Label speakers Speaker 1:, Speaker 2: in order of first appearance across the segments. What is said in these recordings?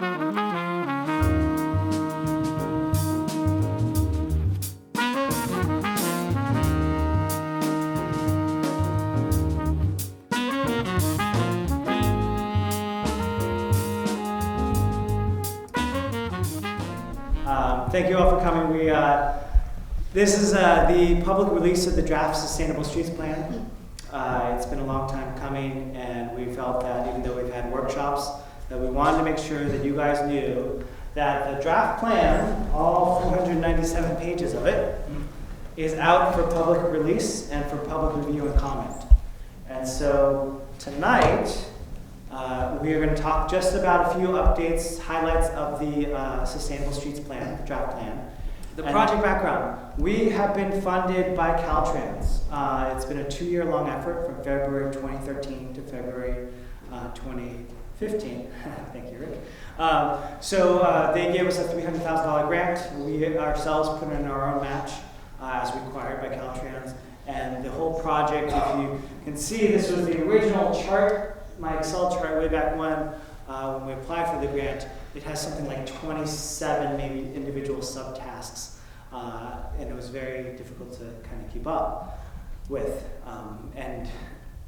Speaker 1: Thank you all for coming. This is the public release of the draft Sustainable Streets Plan. It's been a long time coming, and we felt that even though we've had workshops, that we wanted to make sure that you guys knew that the draft plan, all 497 pages of it, is out for public release and for public review and comment. And so tonight, we are going to talk just about a few updates, highlights of the Sustainable Streets Plan, the draft plan. The project background. We have been funded by Caltrans. It's been a 2-year-long effort from February 2013 to February 2015. Thank you, Rick. So they gave us a $300,000 grant. We ourselves put in our own match as required by Caltrans. And the whole project, if you can see, this was the original chart, my Excel chart way back when we applied for the grant. It has something like 27 maybe individual subtasks, and it was very difficult to kind of keep up with. And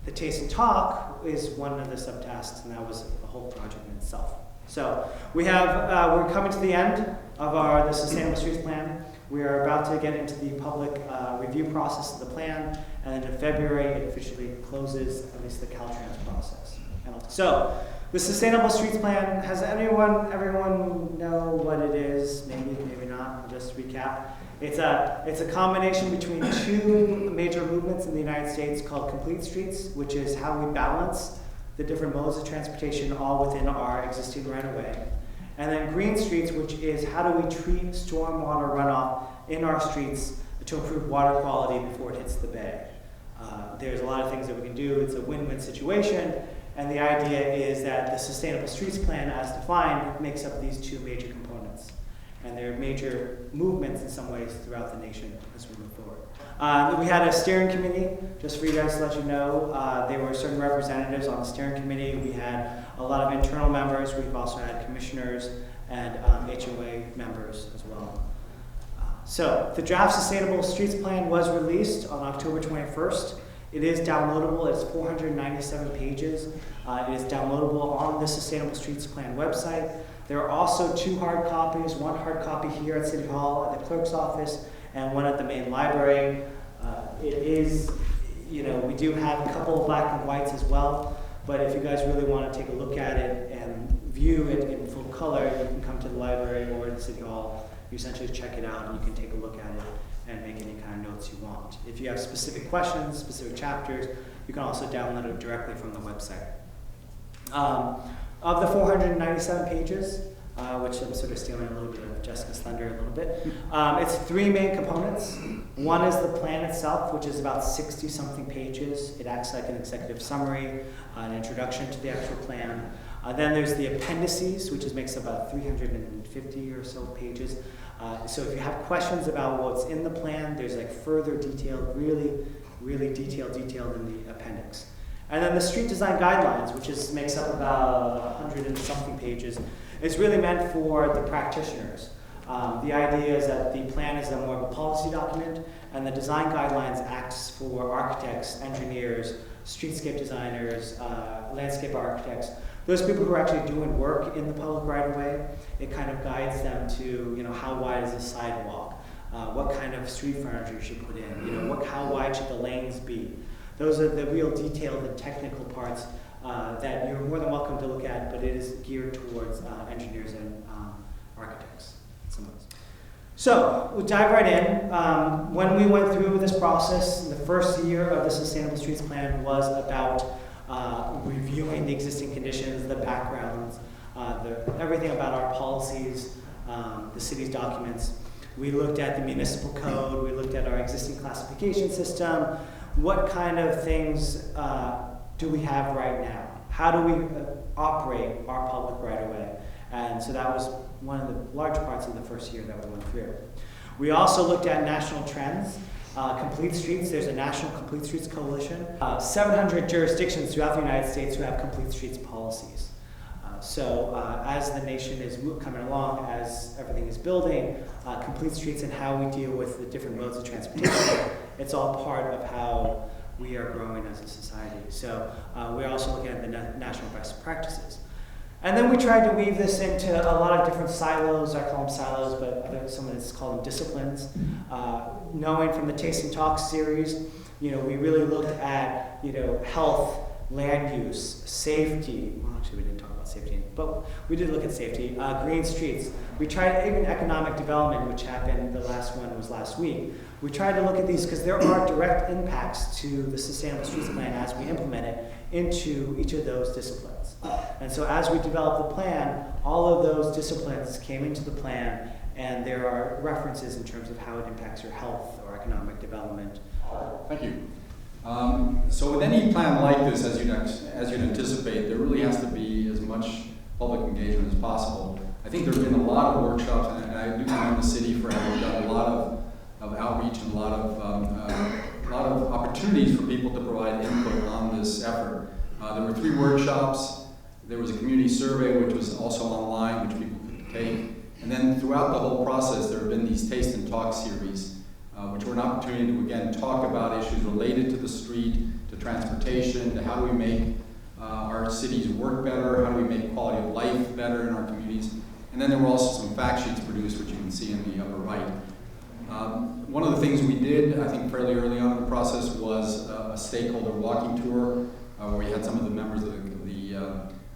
Speaker 1: the Taste and Talk is one of the subtasks, and that was a whole project in itself. So we have, we're coming to the end of the Sustainable Streets Plan. We are about to get into the public review process of the plan, and then in February it officially closes, at least the Caltrans process. So, the Sustainable Streets Plan, has everyone know what it is? Maybe, maybe not. I'll just recap. It's a combination between two major movements in the United States called Complete Streets, which is how we balance the different modes of transportation all within our existing right-of-way. And then Green Streets, which is how do we treat stormwater runoff in our streets to improve water quality before it hits the bay. There's a lot of things that we can do. It's a win-win situation. And the idea is that the Sustainable Streets Plan, as defined, makes up these two major components. And there are major movements in some ways throughout the nation as we move forward. We had a steering committee, just for you guys to let you know. There were certain representatives on the steering committee. We had a lot of internal members. We've also had commissioners and HOA members as well. So the draft Sustainable Streets Plan was released on October 21st. It is downloadable. It's 497 pages. It is downloadable on the Sustainable Streets Plan website. There are also 2 hard copies, one hard copy here at City Hall at the clerk's office and one at the main library. It is, we do have a couple of black and whites as well, but if you guys really want to take a look at it and view it in full color, you can come to the library or to City Hall. You essentially check it out and you can take a look at it and make any kind of notes you want. If you have specific questions, specific chapters, you can also download it directly from the website. Of the 497 pages, which I'm sort of stealing a little bit of Jessica's thunder a little bit, it's 3 main components. One is the plan itself, which is about 60-something pages. It acts like an executive summary, an introduction to the actual plan. Then there's the appendices, which makes about 350 or so pages. So if you have questions about what's in the plan, there's like further detailed, really detailed in the appendix. And then the street design guidelines, which makes up about 100 and something pages, is really meant for the practitioners. The idea is that the plan is more of a policy document, and the design guidelines acts for architects, engineers, streetscape designers, landscape architects, those people who are actually doing work in the public right-of-way. It kind of guides them to, how wide is the sidewalk? What kind of street furniture you should put in? How wide should the lanes be? Those are the real detailed and technical parts that you're more than welcome to look at, but it is geared towards engineers and architects. Some of those. So we'll dive right in. When we went through this process, the first year of the Sustainable Streets Plan was about reviewing the existing conditions, the backgrounds, everything about our policies, the city's documents. We looked at the municipal code, we looked at our existing classification system. What kind of things do we have right now? How do we operate our public right-of-way? And so that was one of the large parts of the first year that we went through. We also looked at national trends. Complete Streets, there's a National Complete Streets Coalition. 700 jurisdictions throughout the United States who have Complete Streets policies. As the nation is coming along, as everything is building, complete streets and how we deal with the different modes of transportation, it's all part of how we are growing as a society. So we're also looking at the national best practices. And then we tried to weave this into a lot of different silos. I call them silos, but some of us call them disciplines. Knowing from the Taste and Talk series, we really looked at, health, land use, safety. Well, actually, we didn't talk about safety, but we did look at safety. Green streets. We tried even economic development, which happened. The last one was last week. We tried to look at these because there are direct impacts to the Sustainable Streets Plan as we implement it into each of those disciplines. And so as we developed the plan, all of those disciplines came into the plan, and there are references in terms of how it impacts your health or economic development.
Speaker 2: Thank you. So with any plan like this, as you'd anticipate, there really has to be as much public engagement as possible. I think there have been a lot of workshops, and I do commend the city for having done a lot of outreach and a lot of opportunities for people to provide input on this effort. There were 3 workshops. There was a community survey, which was also online, which people could take. And then throughout the whole process, there have been these Taste and Talk series, which were an opportunity to, again, talk about issues related to the street, to transportation, to how do we make our cities work better, how do we make quality of life better in our communities. And then there were also some fact sheets produced, which you can see in the upper right. One of the things we did, I think fairly early on in the process, was a stakeholder walking tour, where we had some of the members of the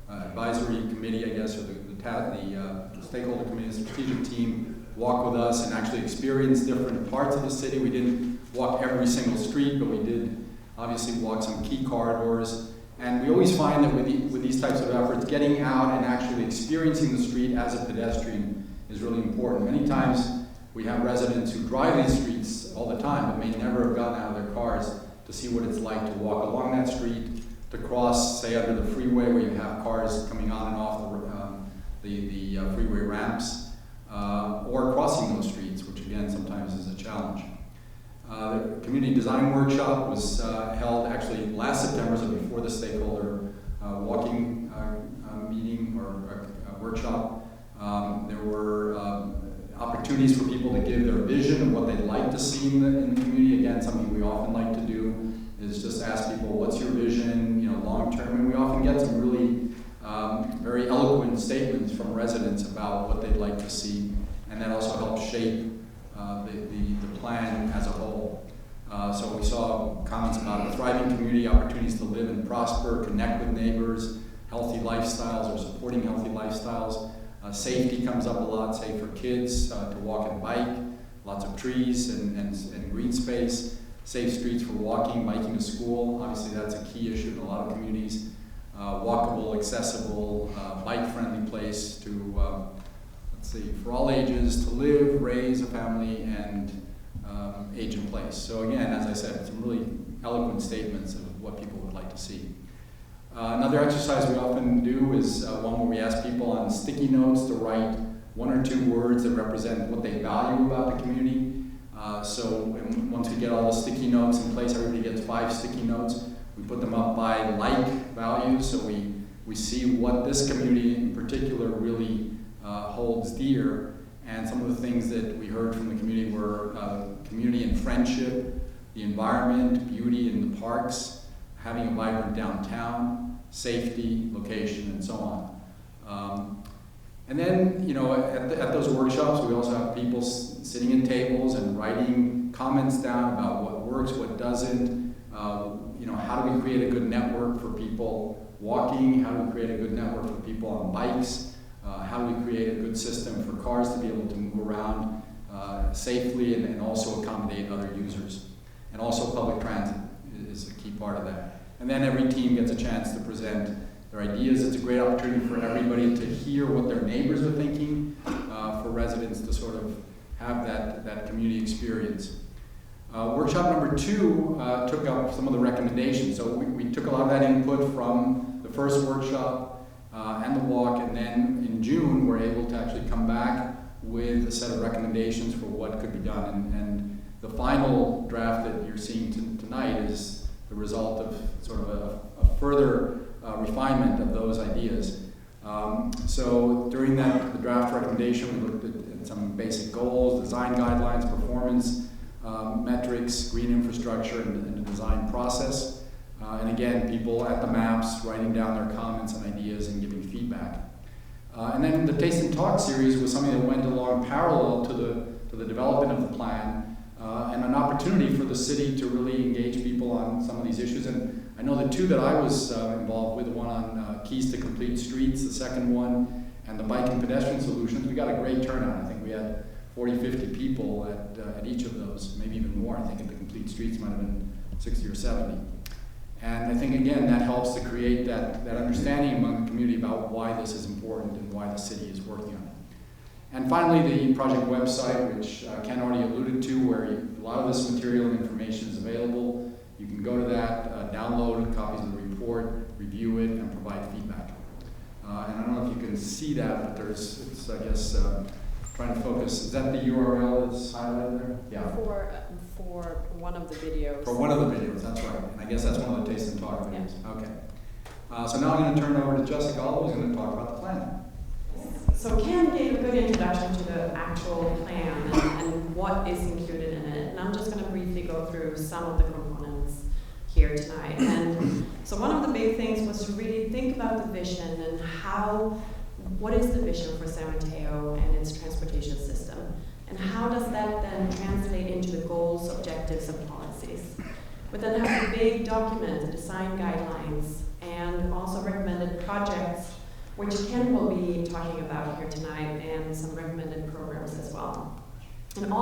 Speaker 2: advisory committee, I guess, or the stakeholder committee, the strategic team, walk with us and actually experience different parts of the city. We didn't walk every single street, but we did obviously walk some key corridors. And we always find that with these types of efforts, getting out and actually experiencing the street as a pedestrian is really important. Many times we have residents who drive these streets all the time, but may never have gotten out of their cars to see what it's like to walk along that street, to cross, say, under the freeway where you have cars coming on and off the freeway ramps, or crossing those streets, which again sometimes is a challenge. The community design workshop was held actually last September, so before the stakeholder walking meeting or workshop. There were opportunities for people to give their vision of what they'd like to see in the community. Again, something we often like to do is just ask people, what's your vision, long term? And we often get some really very eloquent statements from residents about what they'd like to see, and that also helps shape the plan as a whole. So we saw comments about a thriving community, opportunities to live and prosper, connect with neighbors, healthy lifestyles or supporting healthy lifestyles. Safety comes up a lot, say for kids to walk and bike, lots of trees and green space, safe streets for walking, biking to school. Obviously that's a key issue in a lot of communities. Walkable, accessible, bike-friendly place to, for all ages, to live, raise a family, and age in place. So again, as I said, some really eloquent statements of what people would like to see. Another exercise we often do is one where we ask people on sticky notes to write 1 or 2 words that represent what they value about the community. So once we get all the sticky notes in place, everybody gets 5 sticky notes. We put them up by like values, so we see what this community in particular really holds dear. And some of the things that we heard from the community were community and friendship, the environment, beauty in the parks, having a vibrant downtown, safety, location, and so on. And then, at those workshops, we also have people sitting in tables and writing comments down about what works, what doesn't. How do we create a good network for people walking? How do we create a good network for people on bikes? How do we create a good system for cars to be able to move around safely and also accommodate other users? And also public transit is a key part of that. And then every team gets a chance to present their ideas. It's a great opportunity for everybody to hear what their neighbors are thinking, for residents to sort of have that community experience. Workshop number 2 took up some of the recommendations. So we took a lot of that input from the first workshop and the walk, and then in June we're able to actually come back with a set of recommendations for what could be done. And the final draft that you're seeing tonight is the result of sort of a further refinement of those ideas. So during the draft recommendation, we looked at some basic goals, design guidelines, performance metrics, green infrastructure, and the design process. And again, people at the maps writing down their comments and ideas and giving feedback. And then the Taste and Talk series was something that went along parallel to the development of the plan, and an opportunity for the city to really engage people on some of these issues. And I know the two that I was involved with, one on keys to complete streets, the second one, and the bike and pedestrian solutions, we got a great turnout. I think we had 40, 50 people at each of those, maybe even more. I think at the complete streets might have been 60 or 70. And I think, again, that helps to create that understanding among the community about why this is important and why the city is working on it. And finally, the project website, which Ken already alluded to, where a lot of this material and information is available. You can go to that, download copies of the report, review it, and provide feedback. And I don't know if you can see that, but it's I guess, trying to focus. Is that the URL that's highlighted there? Yeah.
Speaker 3: For one of the videos.
Speaker 2: For one of the videos, that's right. And I guess that's one of the Taste and Talk videos. Yeah. Okay. So now I'm going to turn it over to Jessica, who's going to talk about the plan.
Speaker 3: So Ken gave a good introduction to the actual plan and what is included in it. And I'm just going to briefly go through some of the components here tonight. And so one of the big things was to really think about the vision and what is the vision for San Mateo and its transportation system? And how does that then translate into the goals, objectives, and policies? We then have a big document, the design guidelines, and also recommended projects, which Ken will be talking about here tonight, and some recommended programs as well. And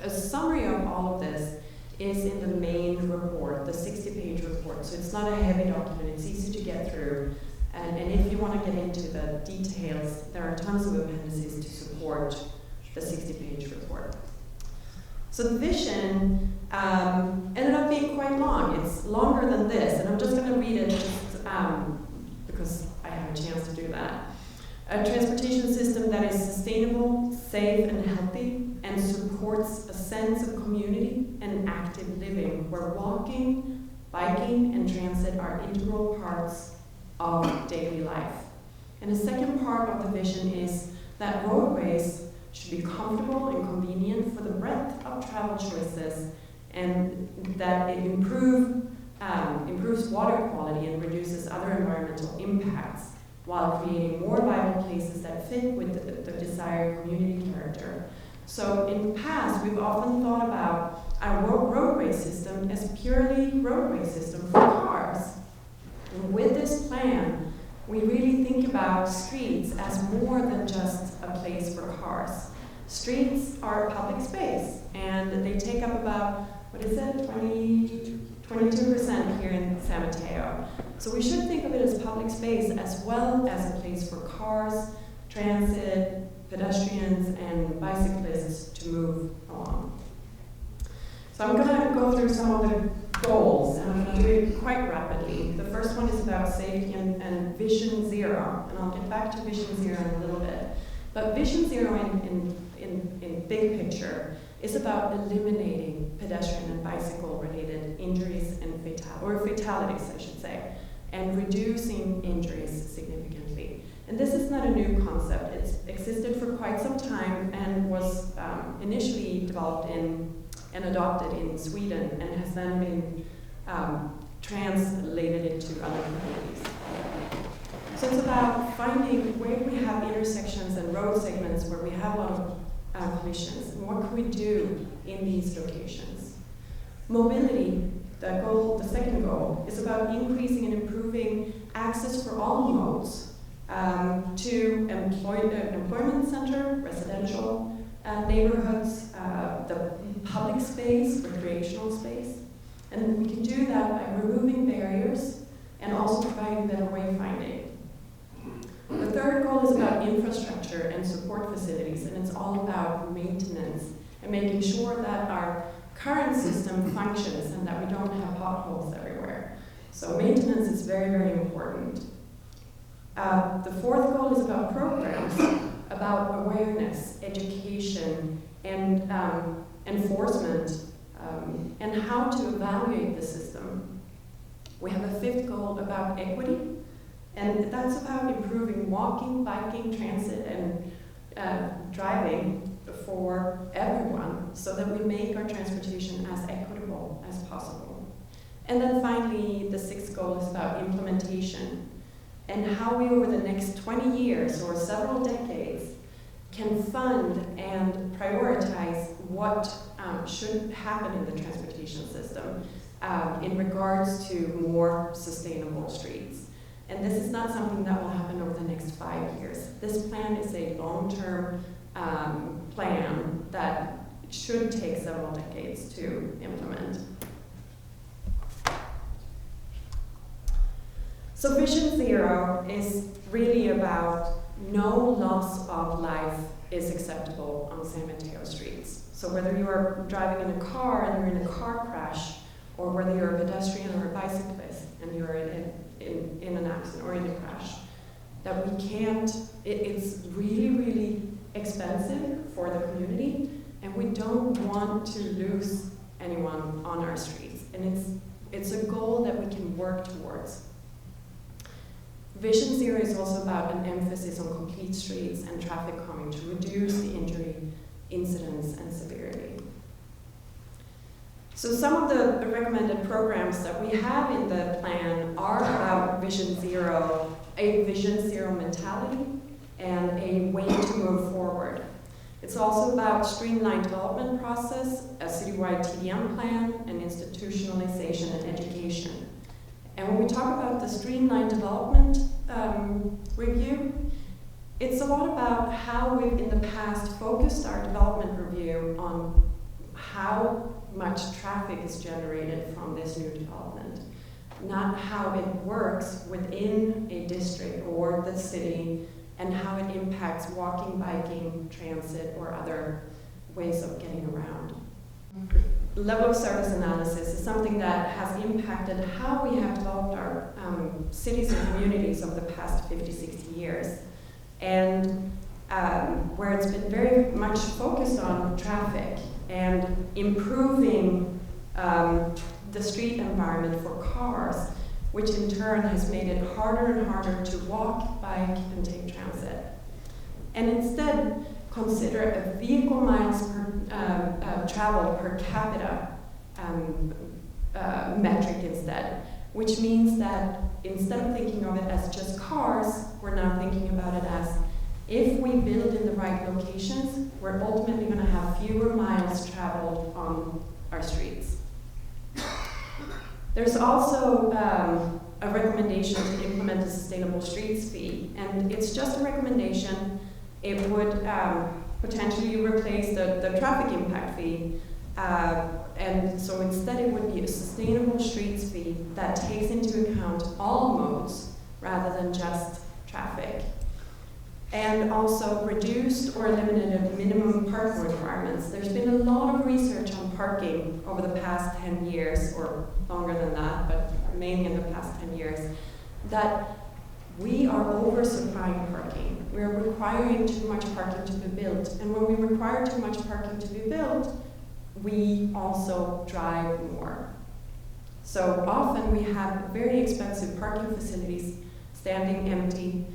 Speaker 3: a summary of all of this is in the main report, the 60-page report. So it's not a heavy document, it's easy to get through. And if you want to get into the details, there are tons of appendices to support the 60-page report. So the vision ended up being quite long. It's longer than this, and I'm just going to read it just because I have a chance to do that. A transportation system that is sustainable, safe, and healthy, and supports a sense of community and active living, where walking, biking, and transit are integral parts of daily life. And the second part of the vision is that roadways should be comfortable and convenient for the breadth of travel choices, and that it improves water quality and reduces other environmental impacts, while creating more vital places that fit with the desired community character. So in the past, we've often thought about our roadway system as purely roadway system for cars. And with this plan, we really think about streets as more than just a place for cars. Streets are public space, and they take up about, 22% here in San Mateo. So we should think of it as public space as well as a place for cars, transit, pedestrians, and bicyclists to move along. So I'm going to go through some of the goals, and I'm going to do it quite rapidly. The first one is about safety and Vision Zero, and I'll get back to Vision Zero in a little bit. But Vision Zero in big picture is about eliminating pedestrian and bicycle-related injuries and fatalities, I should say, and reducing injuries significantly. And this is not a new concept. It's existed for quite some time and was initially developed and adopted in Sweden, and has then been translated into other communities. So it's about finding where we have intersections and road segments where we have a lot of collisions, and what can we do in these locations. Mobility, the second goal, is about increasing and improving access for all modes to employment center, residential neighborhoods, the public space, recreational space. And we can do that by removing barriers and also providing better wayfinding. The third goal is about infrastructure and support facilities, and it's all about maintenance and making sure that our current system functions and that we don't have potholes everywhere. So maintenance is very, very important. The fourth goal is about programs, about awareness, education, and enforcement, and how to evaluate the system. We have a fifth goal about equity, And that's about improving walking, biking, transit, and driving for everyone so that we make our transportation as equitable as possible. And then finally, the sixth goal is about implementation and how we over the next 20 years or several decades can fund and prioritize what should happen in the transportation system in regards to more sustainable streets. And this is not something that will happen over the next 5 years. This plan is a long-term plan that should take several decades to implement. So Vision Zero is really about no loss of life is acceptable on San Mateo streets. So whether you are driving in a car and you're in a car crash, or whether you're a pedestrian or a bicyclist and you're in an accident or in a crash, that we can't, it's really, really expensive for the community, and we don't want to lose anyone on our streets. And it's a goal that we can work towards. Vision Zero is also about an emphasis on complete streets and traffic calming to reduce the injury, incidence, and severity. So some of the recommended programs that we have in the plan are about Vision Zero, a Vision Zero mentality, and a way to move forward. It's also about streamlined development process, a citywide TDM plan, and institutionalization and education. And when we talk about the streamlined development review, it's a lot about how we've in the past focused our development review on how much traffic is generated from this new development, not how it works within a district or the city and how it impacts walking, biking, transit, or other ways of getting around. Level of service analysis is something that has impacted how we have developed our cities and communities over the past 50, 60 years. And where it's been very much focused on traffic and improving the street environment for cars, which in turn has made it harder and harder to walk, bike, and take transit. And instead, consider a vehicle miles traveled per capita metric instead, which means that instead of thinking of it as just cars, we're now thinking about it as if we build in the right locations, we're ultimately going to have fewer miles traveled on our streets. There's also a recommendation to implement a sustainable streets fee, and it's just a recommendation. It would potentially replace the traffic impact fee, and so instead it would be a sustainable streets fee that takes into account all modes rather than just traffic. And also reduced or eliminated minimum parking requirements. There's been a lot of research on parking over the past 10 years, or longer than that, but mainly in the past 10 years, that we are oversupplying parking. We're requiring too much parking to be built. And when we require too much parking to be built, we also drive more. So often we have very expensive parking facilities standing empty,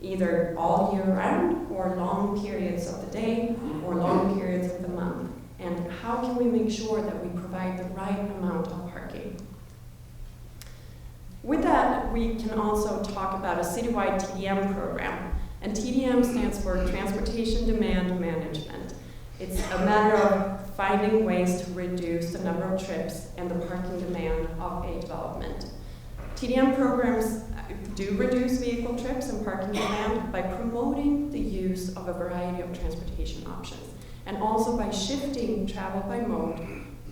Speaker 3: either all year round or long periods of the day or long periods of the month. And how can we make sure that we provide the right amount of parking? With that, we can also talk about a citywide TDM program. And TDM stands for Transportation Demand Management. It's a matter of finding ways to reduce the number of trips and the parking demand of a development. TDM programs do reduce vehicle trips and parking demand by promoting the use of a variety of transportation options, and also by shifting travel by mode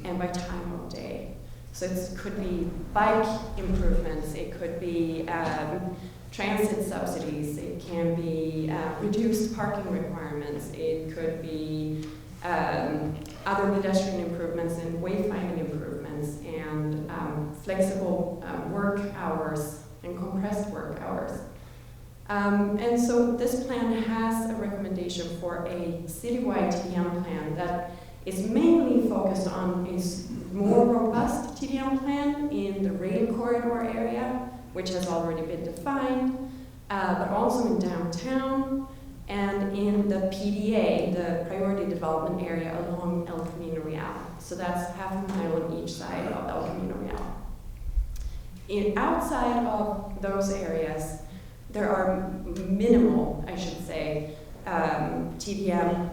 Speaker 3: and by time of day. So it could be bike improvements, it could be transit subsidies, it can be reduced parking requirements, it could be other pedestrian improvements and wayfinding improvements, and flexible work hours and compressed work hours. And so this plan has a recommendation for a citywide TDM plan that is mainly focused on a more robust TDM plan in the rail corridor area, which has already been defined, but also in downtown and in the PDA, the Priority Development Area along El Camino Real. So that's half a mile on each side of El Camino Real. Outside of those areas, there are minimal, I should say, TDM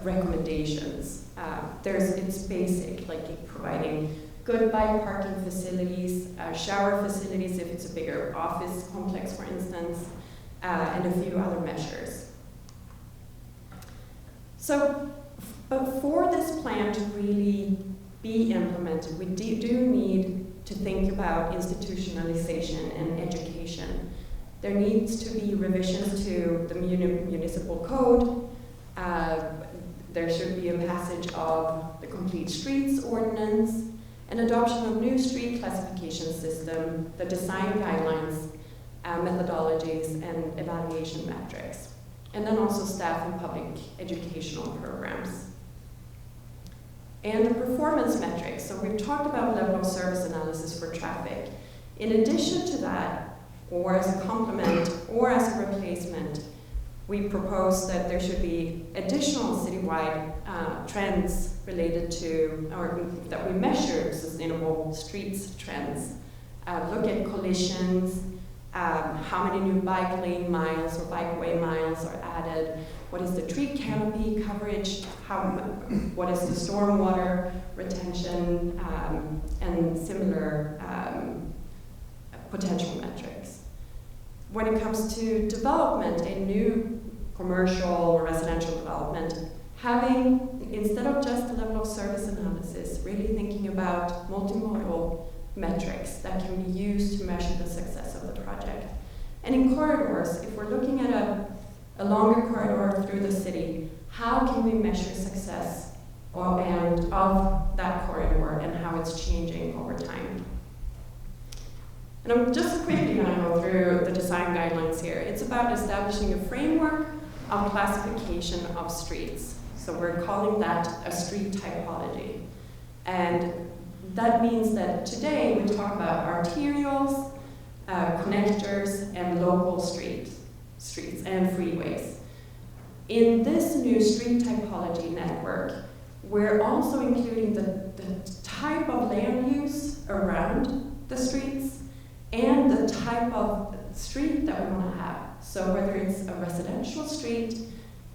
Speaker 3: recommendations. It's basic, like providing good bike parking facilities, shower facilities if it's a bigger office complex, for instance, and a few other measures. So, but for this plan to really be implemented, we do need to think about institutionalization and education. There needs to be revisions to the municipal code. There should be a passage of the Complete Streets Ordinance, an adoption of new street classification system, the design guidelines, methodologies, and evaluation metrics, and then also staff and public educational programs. And the performance metrics, so we've talked about level of service analysis for traffic. In addition to that, or as a complement, or as a replacement, we propose that there should be additional citywide trends related to, or that we measure sustainable streets trends. Look at collisions, how many new bike lane miles or bikeway miles are added, what is the tree canopy coverage, what is the stormwater retention, and similar potential metrics. When it comes to development, a new commercial or residential development, having, instead of just the level of service analysis, really thinking about multimodal metrics that can be used to measure the success of the project. And in corridors, if we're looking at a longer corridor through the city, how can we measure success of that corridor and how it's changing over time? And I'm just quickly going to go through the design guidelines here. It's about establishing a framework of classification of streets. So we're calling that a street typology. And that means that today we talk about arterials, connectors, and local streets and freeways. In this new street typology network, we're also including the type of land use around the streets and the type of street that we want to have. So whether it's a residential street,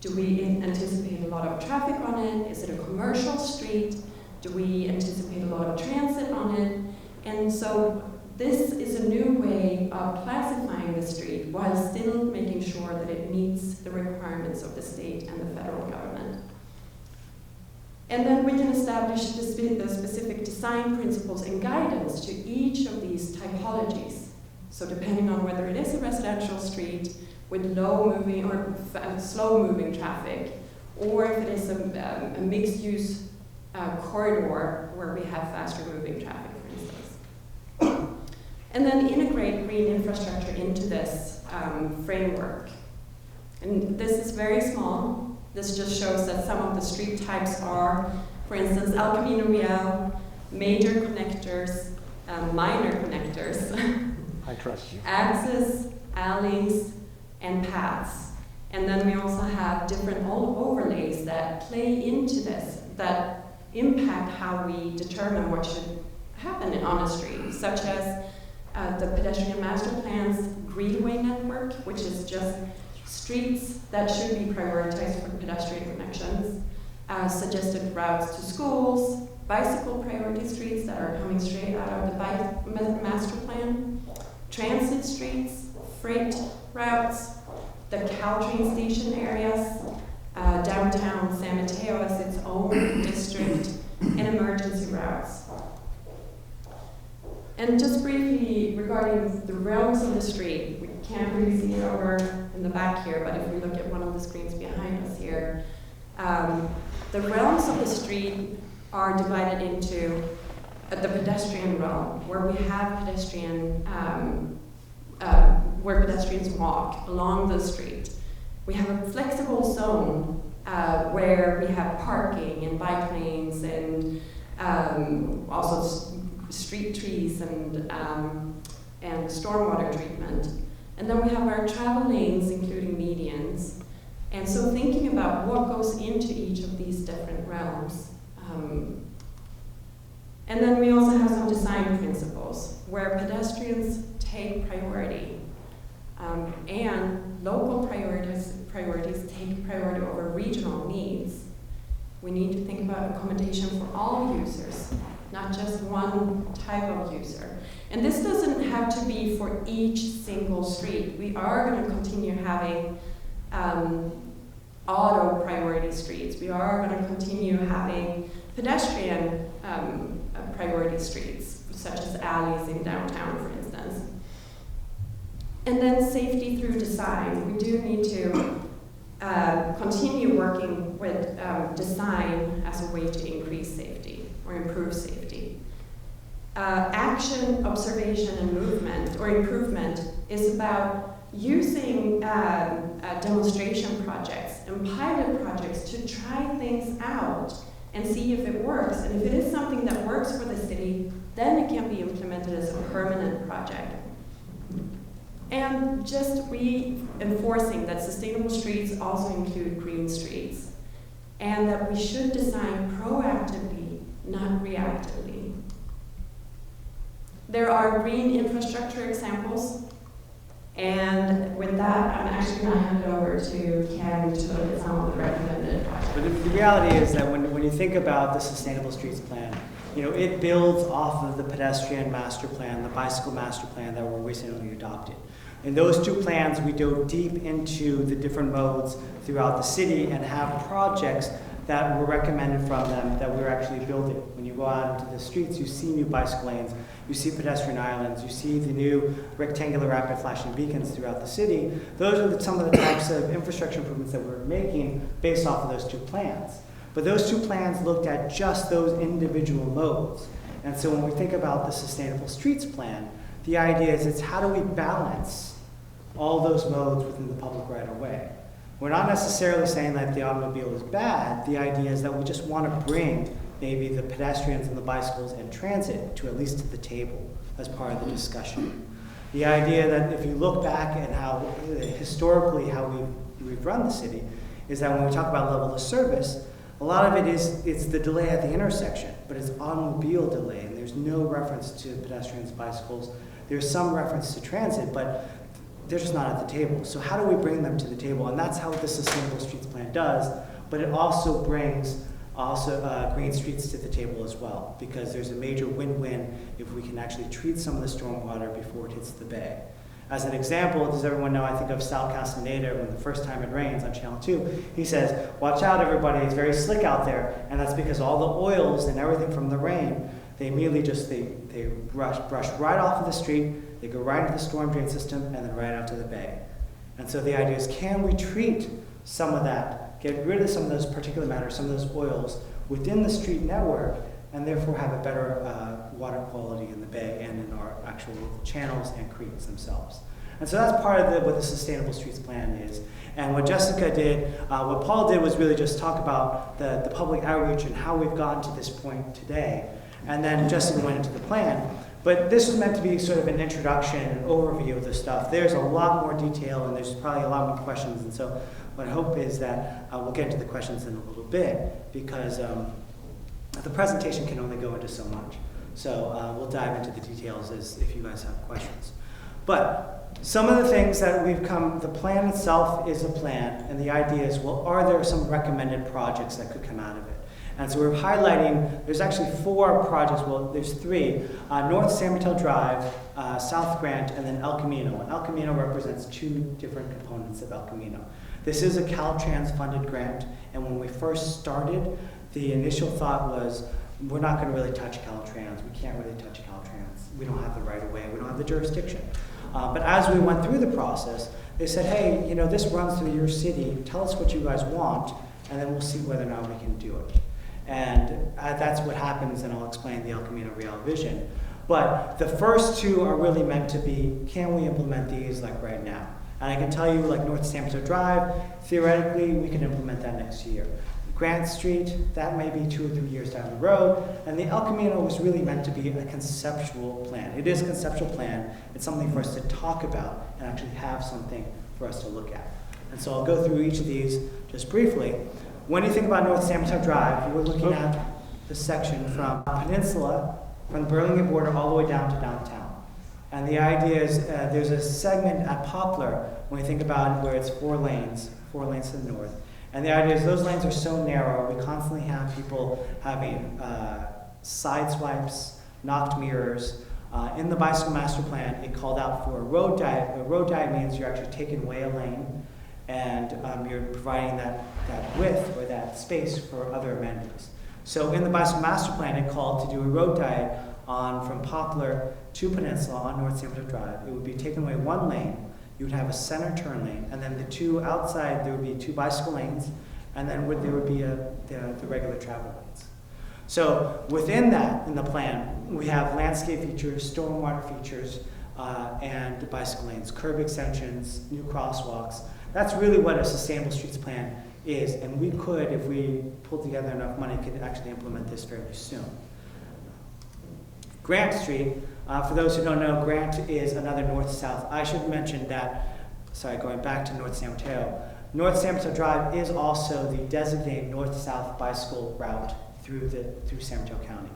Speaker 3: do we anticipate a lot of traffic on it? Is it a commercial street? Do we anticipate a lot of transit on it? And so this is a new way of classifying the street while still making sure that it meets the requirements of the state and the federal government. And then we can establish the specific design principles and guidance to each of these typologies. So depending on whether it is a residential street with low moving or slow moving traffic, or if it is a mixed use corridor where we have faster moving traffic, for instance. And then integrate green infrastructure into this framework. And this is very small. This just shows that some of the street types are, for instance, El Camino Real, major connectors, minor connectors,
Speaker 4: I trust you.
Speaker 3: axes, alleys, and paths. And then we also have different overlays that play into this, that impact how we determine what should happen on a street, such as the pedestrian master plan's greenway network, which is just streets that should be prioritized for pedestrian connections, suggested routes to schools, bicycle priority streets that are coming straight out of the bike master plan, transit streets, freight routes, the Caltrain station areas, downtown San Mateo as its own district, and emergency routes. And just briefly regarding the realms of the street, we can't really see it over in the back here, but if we look at one of the screens behind us here, the realms of the street are divided into the pedestrian realm, where we have where pedestrians walk along the street. We have a flexible zone where we have parking and bike lanes and also street trees and stormwater treatment. And then we have our travel lanes, including medians. And so thinking about what goes into each of these different realms. And then we also have some design principles where pedestrians take priority. And local priorities take priority over regional needs. We need to think about accommodation for all users, not just one type of user. And this doesn't have to be for each single street. We are going to continue having auto priority streets. We are going to continue having pedestrian priority streets, such as alleys in downtown, for instance. And then safety through design. We do need to continue working with design as a way to increase safety or improve safety. Action, observation, and movement or improvement is about using demonstration projects and pilot projects to try things out and see if it works. And if it is something that works for the city, then it can be implemented as a permanent project. And just reinforcing that sustainable streets also include green streets, and that we should design proactively, not reactively. There are green infrastructure examples, and with that, I'm actually going to hand it over to Ken to look at some of the recommended projects.
Speaker 1: But the reality is that when you think about the Sustainable Streets Plan, it builds off of the pedestrian master plan, the bicycle master plan that were recently adopted. In those two plans, we dove deep into the different modes throughout the city and have projects that were recommended from them that we're actually building. When you go out into the streets, you see new bicycle lanes, you see pedestrian islands, you see the new rectangular rapid flashing beacons throughout the city. Those are some of the types of infrastructure improvements that we're making based off of those two plans. But those two plans looked at just those individual modes. And so when we think about the Sustainable Streets Plan, the idea is it's how do we balance all those modes within the public right-of-way. We're not necessarily saying that the automobile is bad. The idea is that we just want to bring maybe the pedestrians and the bicycles and transit to at least to the table as part of the discussion. The idea that if you look back at how historically how we've run the city is that when we talk about level of service, a lot of it is it's the delay at the intersection, but it's automobile delay, and there's no reference to pedestrians, bicycles. There's some reference to transit, but they're just not at the table. So how do we bring them to the table? And that's how the Sustainable Streets Plan does, but it also brings green streets to the table as well, because there's a major win-win if we can actually treat some of the stormwater before it hits the bay. As an example, does everyone know, I think of Sal Castaneda when the first time it rains on Channel 2, he says, watch out everybody, it's very slick out there, and that's because all the oils and everything from the rain, they immediately just, they brush right off of the street, they go right into the storm drain system, and then right out to the bay. And so the idea is, can we treat some of that, get rid of some of those particulate matter, some of those oils within the street network, and therefore have a better water quality in the bay and in our actual channels and creeks themselves. And so that's part of what the Sustainable Streets Plan is. And what Jessica did, what Paul did was really just talk about the public outreach and how we've gotten to this point today. And then Jessica went into the plan. But this was meant to be sort of an introduction, an overview of the stuff. There's a lot more detail, and there's probably a lot more questions. And so what I hope is that we'll get into the questions in a little bit, because the presentation can only go into so much. So we'll dive into the details if you guys have questions. But some of the things that the plan itself is a plan, and the idea is, well, are there some recommended projects that could come out of it? And so we're highlighting, there's actually 4 projects, well, there's 3, North San Mateo Drive, South Grant, and then El Camino. And El Camino represents 2 different components of El Camino. This is a Caltrans funded grant, and when we first started, the initial thought was, we're not going to really touch Caltrans. We can't really touch Caltrans. We don't have the right of way. We don't have the jurisdiction. But as we went through the process, they said, hey, this runs through your city. Tell us what you guys want, and then we'll see whether or not we can do it. And that's what happens, and I'll explain the El Camino Real vision. But the first 2 are really meant to be, can we implement these like right now? And I can tell you, like North San Mateo Drive, theoretically, we can implement that next year. Grant Street, that may be 2 or 3 years down the road. And the El Camino was really meant to be a conceptual plan. It is a conceptual plan. It's something for us to talk about and actually have something for us to look at. And so I'll go through each of these just briefly. When you think about North San Mateo Drive, we're looking at the section from Peninsula, from the Burlingame border all the way down to downtown. And the idea is there's a segment at Poplar, when you think about where it's 4 lanes to the north. And the idea is those lanes are so narrow, we constantly have people having side swipes, knocked mirrors. In the bicycle master plan, it called out for a road diet. A road diet means you're actually taking away a lane and you're providing that width or that space for other amenities. So in the bicycle master plan, it called to do a road diet from Poplar to Peninsula on North San Mateo Drive. It would be taking away 1 lane. You would have a center turn lane, and then the 2 outside, there would be 2 bicycle lanes, and then there would be the regular travel lanes. So within that, in the plan, we have landscape features, stormwater features, and bicycle lanes, curb extensions, new crosswalks. That's really what a sustainable streets plan is, and we could, if we pulled together enough money, could actually implement this fairly soon. Grant Street, for those who don't know, Grant is another north-south. I should mention that, going back to North San Mateo, North San Mateo Drive is also the designated north-south bicycle route through San Mateo County.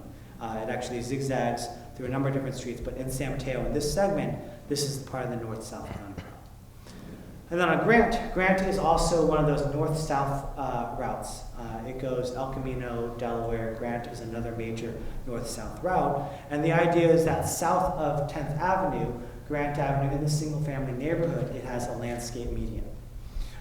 Speaker 1: It actually zigzags through a number of different streets, but in San Mateo, in this segment, this is part of the north-south county route. And then on Grant is also one of those north-south routes. It goes El Camino, Delaware. Grant is another major north-south route. And the idea is that south of 10th Avenue, Grant Avenue, in the single-family neighborhood, it has a landscape median.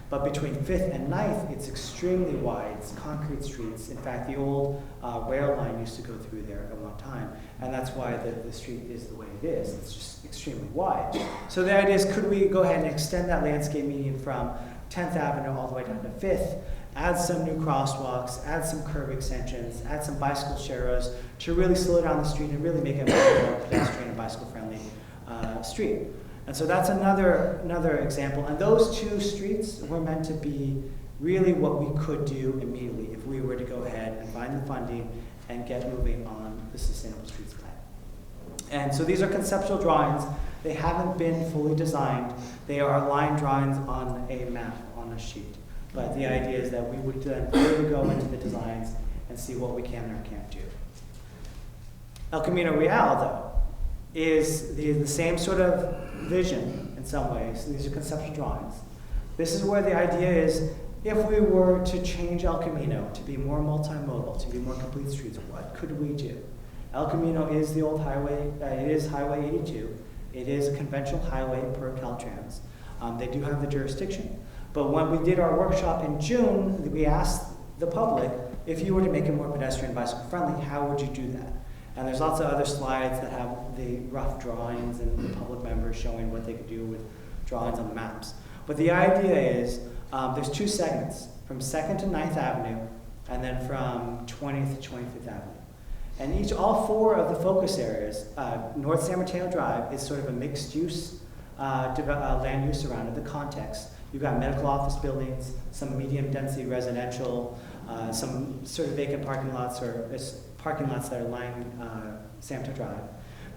Speaker 1: But between 5th and 9th, it's extremely wide. It's concrete streets. In fact, the old rail line used to go through there at one time, and that's why the street is the way it is. It's just extremely wide. So the idea is, could we go ahead and extend that landscape median from 10th Avenue all the way down to 5th, add some new crosswalks, add some curb extensions, add some bicycle sharrows to really slow down the street and really make it a more pedestrian and bicycle-friendly street. And so that's another example. And those 2 streets were meant to be really what we could do immediately if we were to go ahead and find the funding and get moving on the Sustainable Streets Plan. And so these are conceptual drawings. They haven't been fully designed. They are line drawings on a map, on a sheet. But the idea is that we would then really go into the designs and see what we can or can't do. El Camino Real, though, is the same sort of vision in some ways. These are conceptual drawings. This is where the idea is, if we were to change El Camino to be more multimodal, to be more complete streets, what could we do? El Camino is the old highway, it is Highway 82. It is a conventional highway per Caltrans. They do have the jurisdiction. But when we did our workshop in June, we asked the public, if you were to make it more pedestrian bicycle friendly, how would you do that? And there's lots of other slides that have the rough drawings and the public members showing what they could do with drawings on the maps. But the idea is there's 2 segments, from 2nd to 9th Avenue, and then from 20th to 25th Avenue. And all 4 of the focus areas, North San Mateo Drive is sort of a mixed use land use around it, the context. You've got medical office buildings, some medium density residential, some sort of vacant parking lots or parking lots that are lining San Mateo Drive.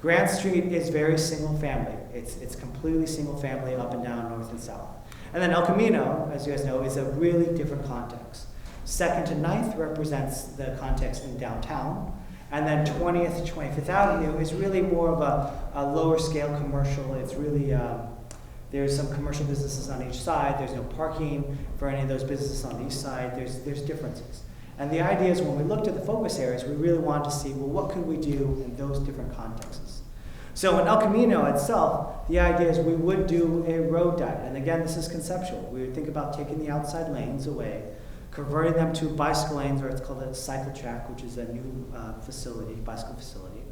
Speaker 1: Grant Street is very single family. It's completely single family up and down, north and south. And then El Camino, as you guys know, is a really different context. 2nd to 9th represents the context in downtown. And then 20th to 25th Avenue is really more of a lower scale commercial. It's really, there's some commercial businesses on each side. There's no parking for any of those businesses on the east side. There's differences. And the idea is when we looked at the focus areas, we really wanted to see, well, what could we do in those different contexts? So in El Camino itself, the idea is we would do a road diet. And again, this is conceptual. We would think about taking the outside lanes away, converting them to bicycle lanes, or it's called a cycle track, which is a new bicycle facility.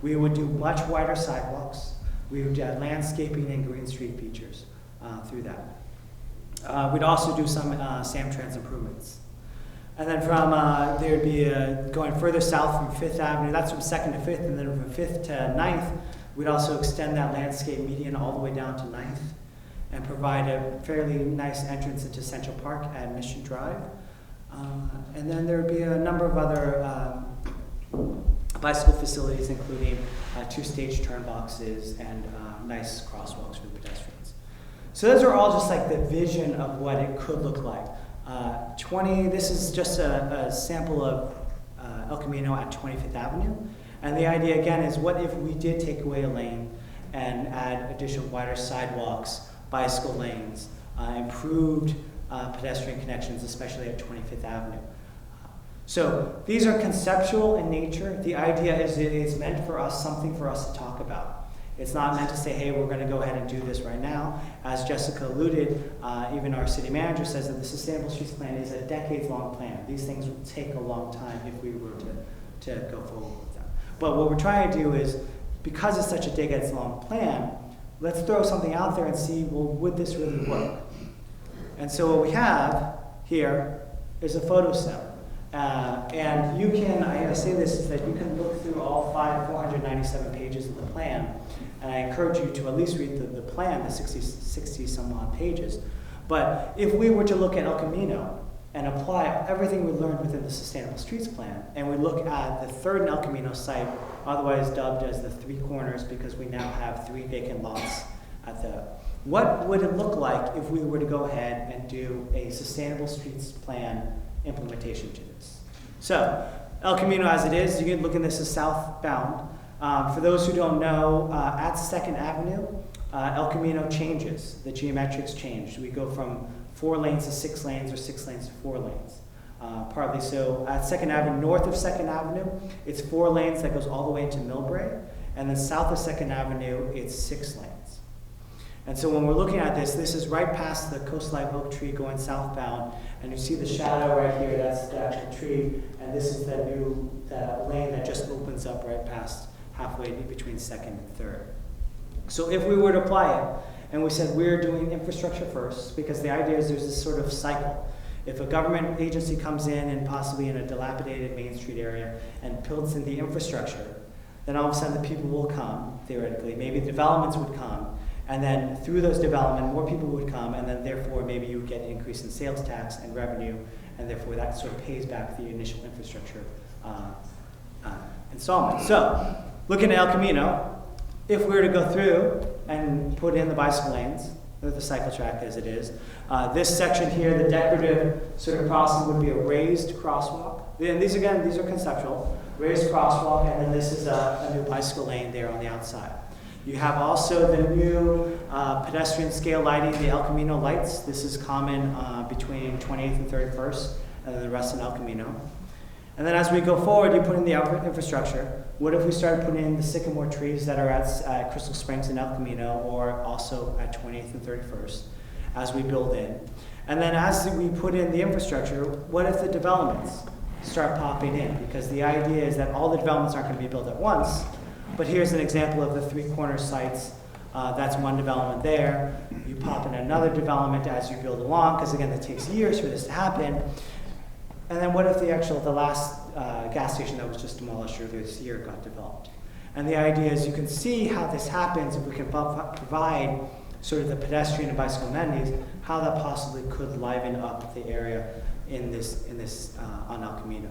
Speaker 1: We would do much wider sidewalks. We would add landscaping and green street features through that. We'd also do some Samtrans improvements. And then from, there'd be going further south from 5th Avenue, that's from 2nd to 5th, and then from 5th to 9th, we'd also extend that landscape median all the way down to 9th and provide a fairly nice entrance into Central Park at Mission Drive. And then there would be a number of other bicycle facilities, including 2-stage turn boxes and nice crosswalks for the pedestrians. So those are all just like the vision of what it could look like. This is just a sample of El Camino at 25th Avenue. And the idea again is, what if we did take away a lane and add additional wider sidewalks, bicycle lanes, improved pedestrian connections, especially at 25th Avenue. So these are conceptual in nature. The idea is it's meant for us, something for us to talk about. It's not meant to say, hey, we're going to go ahead and do this right now. As Jessica alluded, even our city manager says that the Sustainable Streets Plan is a decades-long plan. These things will take a long time if we were to go forward with them. But what we're trying to do is, because it's such a decades-long plan, let's throw something out there and see, well, would this really work? And so what we have here is a photo set. And you can, I say this, is that you can look through all 497 pages of the plan, and I encourage you to at least read the plan, the 60 some odd pages. But if we were to look at El Camino and apply everything we learned within the Sustainable Streets Plan, and we look at the third El Camino site, otherwise dubbed as the 3 corners, because we now have 3 vacant lots at the, what would it look like if we were to go ahead and do a Sustainable Streets Plan implementation to this? So, El Camino as it is, you can look at this as southbound. For those who don't know, at 2nd Avenue, El Camino changes. The geometrics change. We go from 4 lanes to 6 lanes, or 6 lanes to 4 lanes. Partly so, at 2nd Avenue, north of 2nd Avenue, it's 4 lanes that goes all the way into Millbrae, and then south of 2nd Avenue, it's 6 lanes. And so when we're looking at this, this is right past the Coast Live Oak tree going southbound, and you see the shadow right here, that's the actual tree, and this is the lane that just opens up right past halfway between 2nd and 3rd. So if we were to apply it, and we said we're doing infrastructure first, because the idea is there's this sort of cycle. If a government agency comes in and possibly in a dilapidated Main Street area and builds in the infrastructure, then all of a sudden the people will come, theoretically, maybe developments would come, and then through those development, more people would come, and then therefore maybe you would get an increase in sales tax and revenue, and therefore that sort of pays back the initial infrastructure installment. So, looking at El Camino, if we were to go through and put in the bicycle lanes, or the cycle track as it is, this section here, the decorative sort of crossing would be a raised crosswalk. And these again, these are conceptual. Raised crosswalk, and then this is a new bicycle lane there on the outside. You have also the new pedestrian scale lighting, the El Camino lights. This is common between 28th and 31st, and then the rest in El Camino. And then as we go forward, you put in the infrastructure. What if we started putting in the sycamore trees that are at Crystal Springs and El Camino, or also at 28th and 31st, as we build in? And then as we put in the infrastructure, what if the developments start popping in? Because the idea is that all the developments aren't going to be built at once. But here's an example of the 3 corner sites. That's one development there. You pop in another development as you build along, because again, it takes years for this to happen. And then what if the last gas station that was just demolished earlier this year got developed? And the idea is you can see how this happens if we can provide sort of the pedestrian and bicycle amenities, how that possibly could liven up the area in this on El Camino.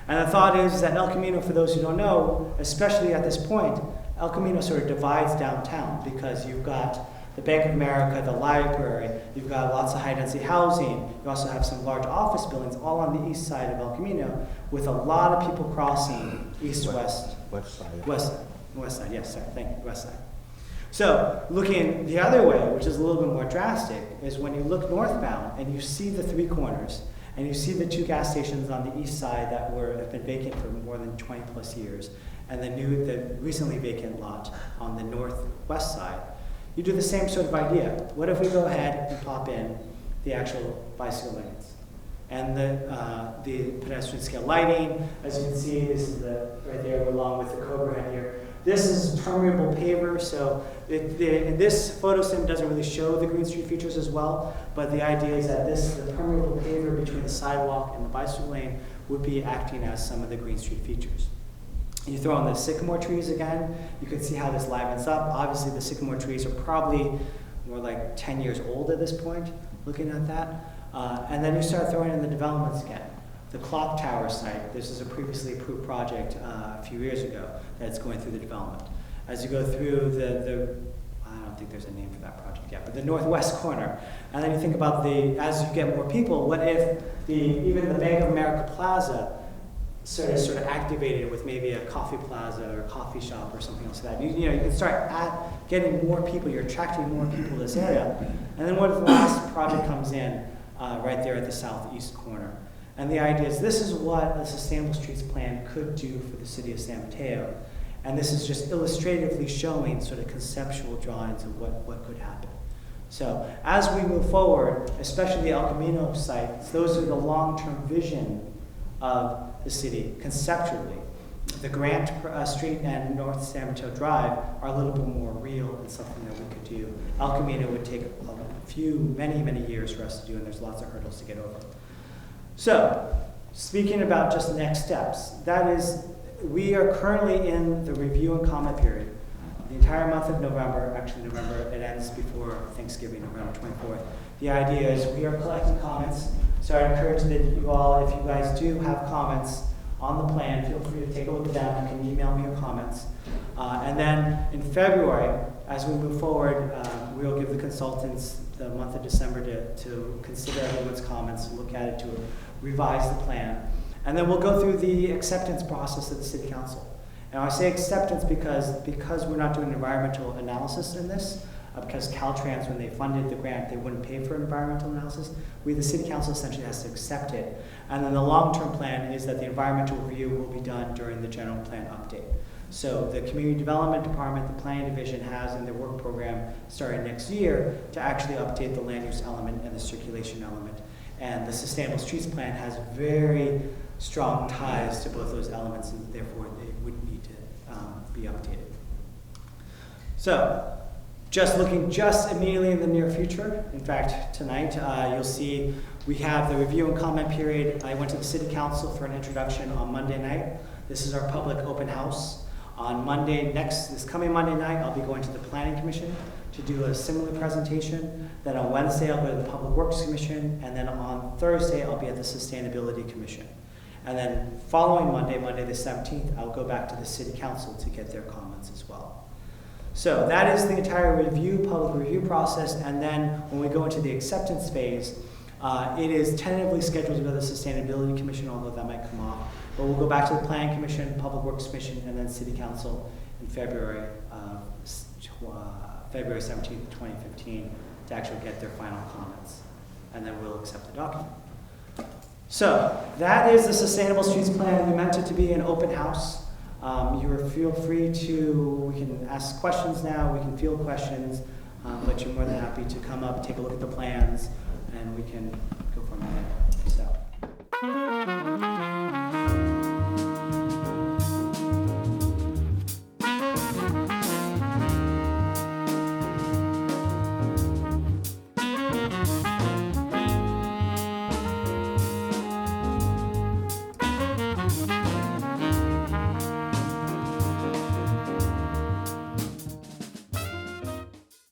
Speaker 1: And the thought is that El Camino, for those who don't know, especially at this point, El Camino sort of divides downtown, because you've got the Bank of America, the library, you've got lots of high-density housing, you also have some large office buildings all on the east side of El Camino, with a lot of people crossing east-west.
Speaker 4: West side.
Speaker 1: West side, yes, sorry, thank you, west side. So, looking the other way, which is a little bit more drastic, is when you look northbound and you see the 3 corners, and you see the 2 gas stations on the east side that have been vacant for more than 20 plus years, and the recently vacant lot on the northwest side. You do the same sort of idea. What if we go ahead and pop in the actual bicycle lanes and the pedestrian scale lighting? As you can see, this is right there along with the Cobra head here. This is permeable paver, so in this photo sim doesn't really show the Green Street features as well, but the idea is that the permeable paver between the sidewalk and the bicycle lane would be acting as some of the Green Street features. You throw in the sycamore trees again, you can see how this livens up. Obviously the sycamore trees are probably more like 10 years old at this point, looking at that. And then you start throwing in the developments again. the clock tower site, this is a previously approved project a few years ago that's going through the development. As you go through I don't think there's a name for that project yet, but the northwest corner, and then you think about as you get more people, what if even the Bank of America Plaza sort of activated with maybe a coffee plaza or a coffee shop or something else like that. You can start getting more people, you're attracting more people to this area. And then what if the last project comes in right there at the southeast corner? And the idea is this is what a Sustainable Streets Plan could do for the city of San Mateo. And this is just illustratively showing sort of conceptual drawings of what could happen. So as we move forward, especially the El Camino sites, those are the long-term vision of the city conceptually. The Grant Street and North San Mateo Drive are a little bit more real and something that we could do. El Camino would take many years for us to do, and there's lots of hurdles to get over. So, speaking about just next steps, that is, we are currently in the review and comment period. The entire month of November, actually November, it ends before Thanksgiving, November 24th. The idea is we are collecting comments, so I encourage that you all, if you guys do have comments on the plan, feel free to take a look at them. You can email me your comments. And then in February, as we move forward, we'll give the consultants the month of December to consider everyone's comments, look at it, to revise the plan. And then we'll go through the acceptance process of the City Council. And I say acceptance because we're not doing environmental analysis in this, because Caltrans, when they funded the grant, they wouldn't pay for environmental analysis. The City Council essentially has to accept it. And then the long-term plan is that the environmental review will be done during the general plan update. So the Community Development Department, the Planning Division has in their work program starting next year to actually update the land use element and the circulation element. And the Sustainable Streets Plan has very strong ties to both those elements, and therefore they would need to be updated. So, just looking immediately in the near future, in fact, tonight, you'll see we have the review and comment period. I went to the City Council for an introduction on Monday night. This is our public open house. On this coming Monday night, I'll be going to the Planning Commission to do a similar presentation. Then on Wednesday, I'll go to the Public Works Commission, and then on Thursday, I'll be at the Sustainability Commission. And then following Monday the 17th, I'll go back to the City Council to get their comments as well. So that is the entire public review process, and then when we go into the acceptance phase, it is tentatively scheduled to go to the Sustainability Commission, although that might come off. But we'll go back to the Planning Commission, Public Works Commission, and then City Council in February 17th, 2015, to actually get their final comments. And then we'll accept the document. So that is the Sustainable Streets Plan. We meant it to be an open house. Feel free we can ask questions now, we can field questions, but you're more than happy to come up, take a look at the plans, and we can go from there. So.